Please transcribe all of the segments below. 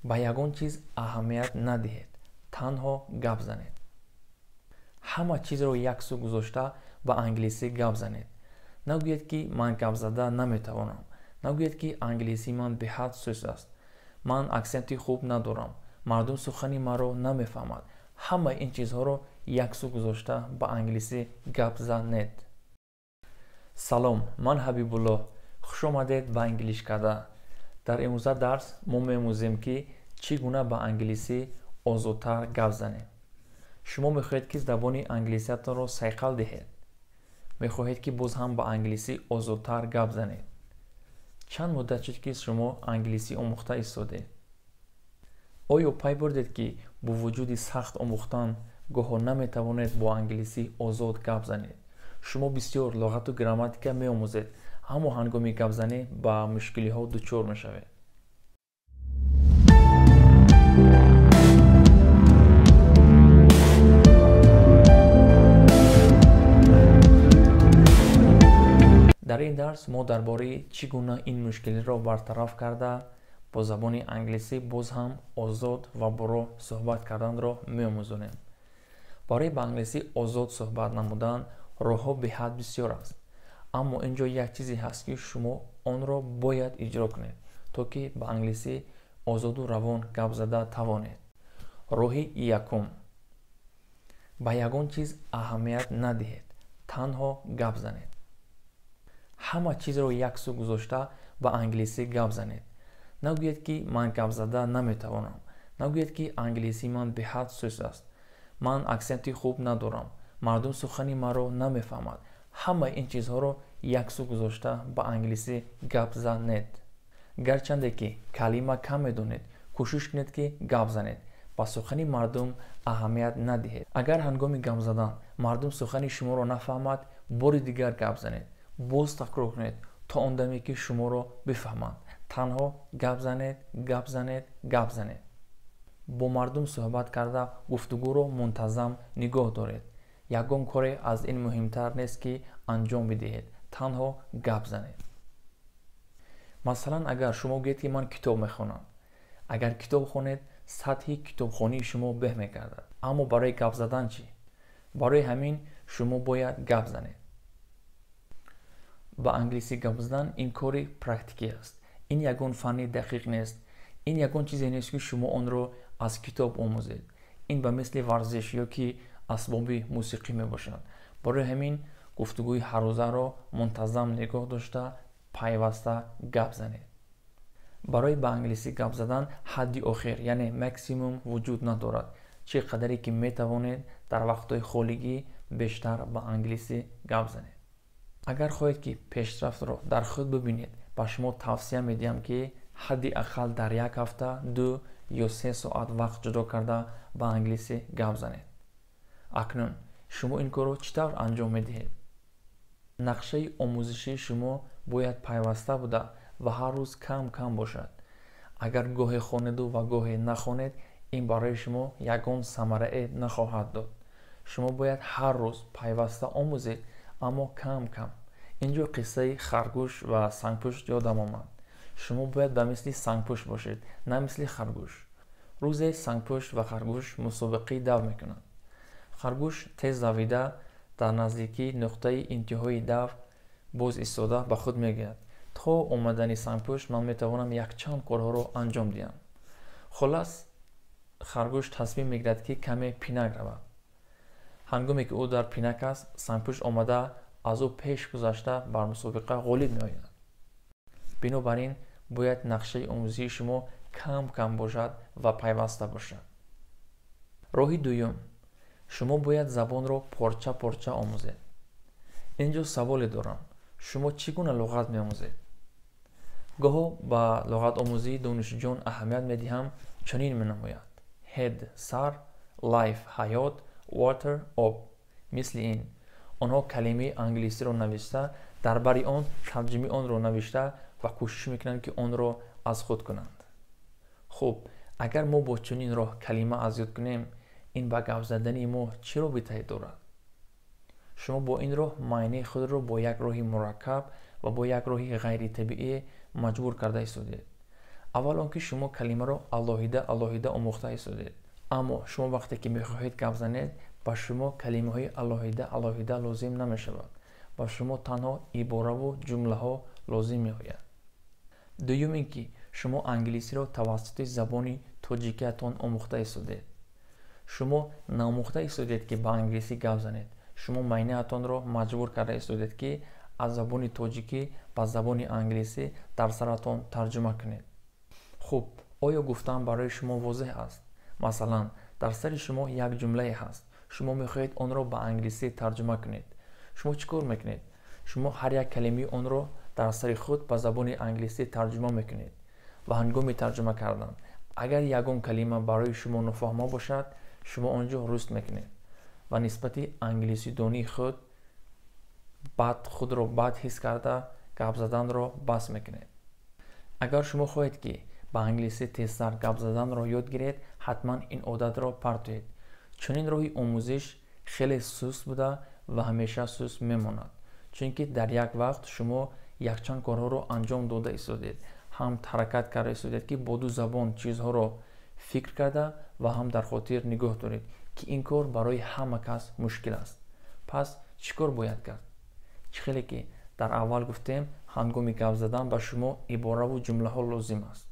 ба ягон чиз аҳамият надиҳед, танҳо гап занед. ҳама чизро як су гузошта ба англисӣ гап занед. нагӯед ки ман гап зада наметавонам. нагӯед ки англисӣ ман беҳад сӯст аст. ман аксенти хуб надорам. мардум сухани маро намефаҳмад. ҳама ин чизҳоро як су гузошта ба англисӣ гап занед. салом, ман Ҳабибуллоҳ. хушомадед ба Инглишкада. дар имрӯза дарс мо меомӯзем ки чӣ гуна ба англисӣ озодтар гап занем. шумо мехоҳед ки забони англисиятонро сайқал диҳед. мехоҳед ки боз ҳам ба англисӣ озодтар гап занед. чанд муддат шуд ки шумо англисӣ омӯхта истодед? оё пай бурдед ки бо вуҷуди сахт омӯхтан гоҳо наметавонед бо англисӣ озод гап занед? шумо бисёр луғату грамматика меомӯзед, аммо ҳангоми гапзанӣ ба мушкилиҳо дучор мешавед. дар ин дарс мо дар бораи чӣ гуна ин мушкилиро бартараф карда бо забони англисӣ боз ҳам озод ва буро суҳбат карданро меомӯзонем. барои ба англисӣ озод суҳбат намудан роҳҳо беҳад бисёр аст. аммо ин ҷо як чизе ҳаст ки шумо онро бояд иҷро кунед, то ки ба англисӣ озоду равон гап зада тавонед. роҳи якум: ба ягон чиз аҳамият надиҳед, танҳо гап занед. ҳама чизро як су гузошта ба англисӣ гап занед. нагӯед ки ман гап зада наметавонам. нагӯед ки англисӣ ман беҳад сӯст аст. ман аксенти хуб надорам. мардум сухани маро намефаҳмад. ҳама ин чизҳоро як су гузошта ба англисӣ гап занед. гарчанде ки калима кам медонед, кӯшиш кунед ки гап занед. ба сухани мардум аҳамият надиҳед. агар ҳангоми гап задан мардум сухани шуморо нафаҳмад, бори дигар гап занед. боз такрор кунед то он даме ки шуморо бифаҳманд. танҳо гап занед, гап занед, гап занед. бо мардум суҳбат карда гуфтугӯро мунтазам нигоҳ доред. ягон коре аз ин муҳимтар нест ки анҷом бидиҳед. танҳо гап занед. масалан, агар шумо гӯед ки ман китоб мехонам. агар китоб хонед, сатҳи китобхонии шумо беҳ мекардад. аммо барои гап задан чӣ? барои ҳамин шумо бояд гап занед. ба англисӣ гап задан ин кори практикӣ аст. ин ягон фанни дақиқ нест. ин ягон чизе нест ки шумо онро аз китоб омӯзед. ин ба мисли варзиш ё ки асбоби мусиқӣ мебошад. барои ҳамин гуфтугӯи ҳаррӯзаро мунтазам нигоҳ дошта пайваста гап занед. барои ба англисӣ гап задан ҳадди охир, яъне максимум вуҷуд надорад. чӣ қадаре ки метавонед дар вақтҳои холигӣ бештар ба англисӣ гап занед. агар хоҳед ки пешрафтро дар худ бибинед, ба шумо тавсия медиҳам ки ҳадди ақал дар як ҳафта 2 ё 3 соат вақт ҷудо карда ба англисӣ гап занед. акнун шумо ин корро чӣ тавр анҷом медиҳед? нақшаи омӯзишии шумо бояд пайваста буда ва ҳар рӯз кам кам бошад. агар гоҳе хонеду ва гоҳе нахонед, ин барои шумо ягон самарае нахоҳад дод. шумо бояд ҳар рӯз пайваста омӯзед, аммо кам кам. ин ҷо қиссаи харгӯш ва сангпӯшт ёдам омад. шумо бояд ба мисли сангпӯшт бошед, на мисли харгӯш. рӯзе сангпӯшт ва харгӯш мусобиқаи дав мекунанд. харгӯш тез завида дар наздикии нуқтаи интиҳои дав боз истода ба худ мегӯяд: то омадани сангпӯшт ман метавонам якчанд корҳоро анҷом диҳам. хулас, харгӯш тасмим мегирад ки каме пинак равад. ҳангоме ки ӯ дар пинак аст, сангпӯшт омада аз ӯ пеш гузашта бар мусобиқа ғолиб меояд. бинобар ин бояд нақшаи омӯзишии шумо кам кам бошад ва пайваста бошад. роҳи дуюм: шумо бояд забонро порча порча омӯзед. ин ҷо саволе дорам. шумо чӣ гуна луғат меомӯзед? гоҳо ба луғатомӯзии донишҷӯён аҳамият медиҳам. чунин менамояд: head сар, life ҳаёт, water об. мисли ин онҳо калимаи англисиро навишта, дар бари он тарҷимаи онро навишта ва кӯшиш мекунанд ки онро аз худ кунанд. хуб, агар мо бо чунин роҳ калима аз ёд кунем, ин ба гап задани мо чӣ робитае дорад? шумо бо ин роҳ маънии худро бо як роҳи мураккаб ва бо як роҳи ғайритабиӣ маҷбур карда истодед. اول آنکه شما کلمه رو алоҳида омӯхта истодед. аммо шумо вақте ки мехоҳед гап занед ба шумо калимаҳои алоҳида лозим намешавад. ба шумо танҳо ибораву ҷумлаҳо лозим меояд. дуюм ин ки шумо англисиро тавассути забони тоҷикиятон омӯхта истодед. шумо наомӯхта истодед ки ба англисӣ гап занед. шумо майнаатонро маҷбур карда истодед ки аз забони тоҷикӣ ба забони англисӣ дар саратон тарҷума кунед. хуб, оё гуфтан барои шумо возеҳ аст? масалан, дар сари шумо як ҷумлае ҳаст. шумо мехоҳед онро ба англисӣ тарҷума кунед. шумо чӣ кор мекунед? шумо ҳар як калимаи онро дар сари худ ба забони англисӣ тарҷума мекунед. ва ҳангоми тарҷума кардан, агар ягон калима барои шумо нофаҳмо бошад, шумо он ҷо руст мекунед ва нисбати англисидонии худ худро бад ҳис карда гап заданро бас мекунед. агар шумо хоҳед ки ба англисӣ тезтар гап заданро ёд гиред, ҳатман ин одатро партоед. чунин роҳи омӯзиш хеле суст буда ва ҳамеша суст мемонад, чунки дар як вақт шумо якчанд корҳоро анҷом дода истодед. ҳам ҳаракат карда истодед ки бо ду забон чизҳоро фикр карда ва ҳам дар хотир нигоҳ доред ки ин кор барои ҳама кас мушкил аст. пас чӣ кор бояд кард? чӣ хеле ки дар аввал гуфтем, ҳангоми гап задан ба шумо ибораву ҷумлаҳо лозим аст.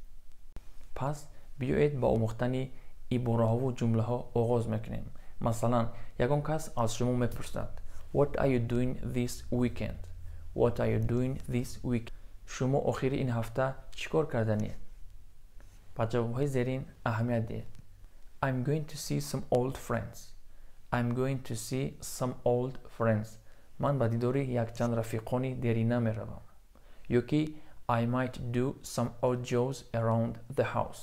пас биёед ба омӯхтани ибораҳову ҷумлаҳо оғоз мекунем. масалан, ягон кас аз шумо мепурсад: What are you doing this weekend? What are you doing this weekend? шумо охири ин ҳафта чӣ кор карданед? ба ҷавобҳои зерин аҳамият диҳед. I'm going to see some old friends. I'm going to see some old friends. ман ба дидори якчанд рафиқони дерина меравам. ё ки I might do some odd jobs around the house.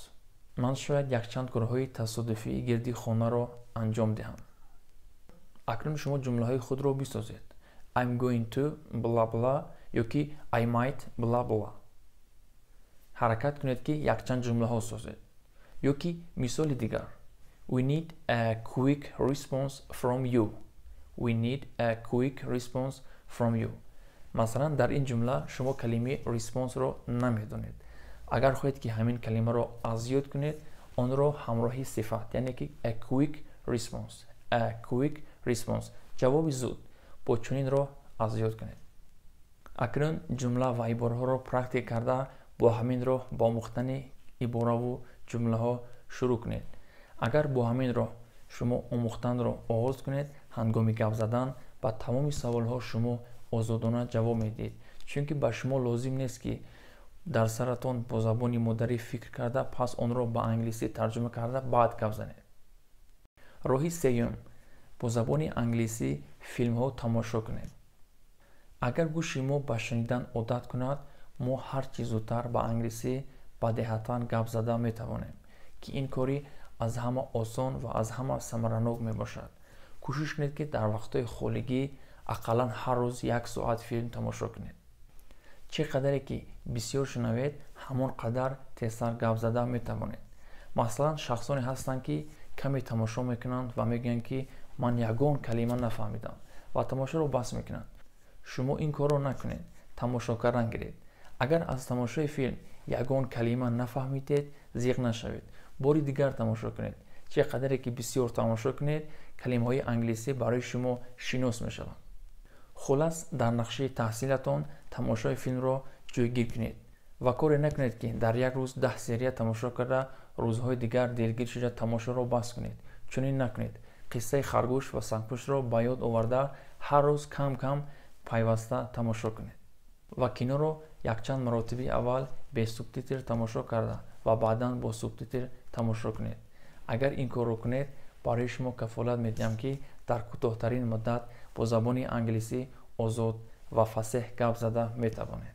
ман шояд якчанд корҳои тасодуфии гирди хонаро анҷом диҳам. акнун шумо ҷумлаҳои худро бисозед. I'm going to bla bla ё ки I might bla bla. ҳаракат кунед ки якчанд ҷумлаҳо созед. ё ки мисоли дигар: We need a quick response from you. We need a quick response from you. масалан, дар ин ҷумла шумо калимаи response-ро намедонед. агар хоҳед ки ҳамин калимаро аз ёд кунед, онро ҳамроҳи сифат, яъне ки a quick response, ҷавоби зуд, бо чунинро аз ёд кунед. акнун ҷумла ва ибораҳоро практик карда бо ҳамин роҳ ба омӯхтани ибораву ҷумлаҳо шурӯъ кунед. агар бо ҳамин роҳ шумо омӯхтанро оғоз кунед, ҳангоми гап задан ба тамоми саволҳо шумо озодона ҷавоб медиҳед, чунки ба шумо лозим нест ки дар саратон бо забони модарӣ фикр карда, пас онро ба англисӣ тарҷума карда баъд гап занед. роҳи сеюм: бо забони англисӣ филмҳо тамошо кунед. агар гӯши мо ба шунидан одат кунад, мо ҳар чӣ зудтар ба англисӣ бадеҳатан гап зада метавонем, ки ин кори аз ҳама осон ва аз ҳама самаранок мебошад. кӯшиш кунед ки дар вақтҳои холигӣ ақаллан ҳар рӯз 1 соат филм тамошо кунед. чӣ қадаре ки бисёр шунавед, ҳамон қадар тезтар гап зада метавонед. масалан, шахсоне ҳастанд ки каме тамошо мекунанд ва мегӯянд ки ман ягон калима нафаҳмидам ва тамошоро бас мекунанд. шумо ин корро накунед, тамошо кардан гиред. агар аз тамошои филм ягон калима нафаҳмидед, зиқ нашавед, бори дигар тамошо кунед. чӣ қадаре ки бисёр тамошо кунед, калимаҳои англисӣ барои шумо шинос мешаванд. хулас, дар нақшаи таҳсилатон тамошои филмро ҷойгир кунед ва коре накунед ки дар як рӯз 10 серия тамошо карда, рӯзҳои дигар делгир шуда тамошоро бас кунед. чунин накунед. қиссаи харгӯш ва сангпӯшро ба ёд оварда, ҳар рӯз кам кам пайваста тамошо кунед ва киноро якчанд маротиби аввал бе субтитр тамошо карда ва баъдан бо субтитр тамошо кунед. агар ин корро кунед, барои шумо кафолат медиҳам ки дар кӯтоҳтарин муддат бо забони англисӣ озод ва фасеҳ гап зада метавонед.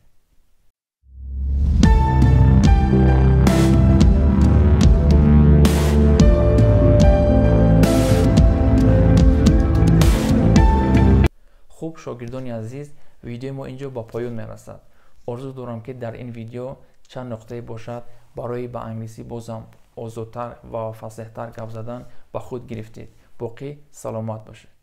хуб, шогирдони азиз, видеои мо инҷо ба поён мерасад. орзу дорам ки дар ин видео чанд нуқтае бошад барои ба англисӣ бозам озодтар ва фасеҳтар гап задан ба худ гирифтед. боқӣ саломат бошед.